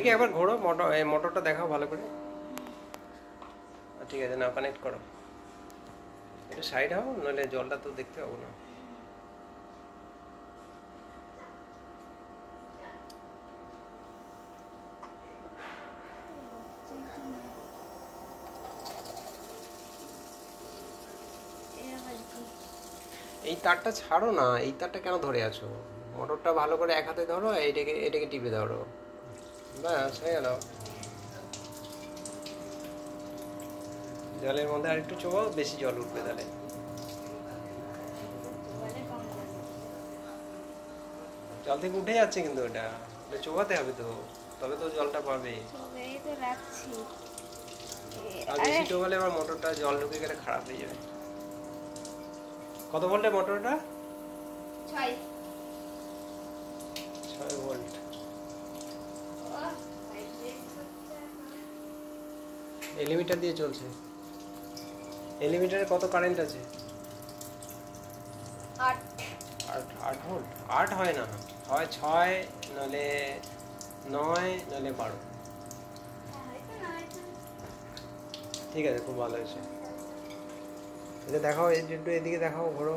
ঠিক আছে, একবার ঘোরো মোটর, এই মোটরটা দেখাও ভালো করে। ঠিক আছে, না কানেক্ট করো, একটু সাইড হও, নাহলে জলটা তো দেখতে পাবো না। এই তারটা ছাড়ো না, এই তারটা কেন ধরে আছো? মোটরটা ভালো করে এক হাতে ধরো, এটাকে এটাকে টিপে ধরো, ব্যাস হয়ে গেল। জলের মধ্যে আর একটু চোবাও, বেশি জল উঠবে তাহলে। জল থেকে উঠে যাচ্ছে কিন্তু এটা চোবাতে হবে তো, তবে তো জলটা পাবে। আর বেশি চোবালে আবার মোটরটা জল ঢুকে গেলে খারাপ হয়ে যাবে। কত ভোল্টের মোটরটা? 6 ভোল্ট। এলিমিটার দিয়ে চলছে। এলিমিটারে কত কারেন্ট আছে? 8 ভোল্ট। 8 হয় না, হয় 6, নাহলে 9, নাহলে 12। ঠিক আছে, খুব ভালো হয়েছে। এটা দেখাও, একটু এদিকে দেখাও, ঘোরো।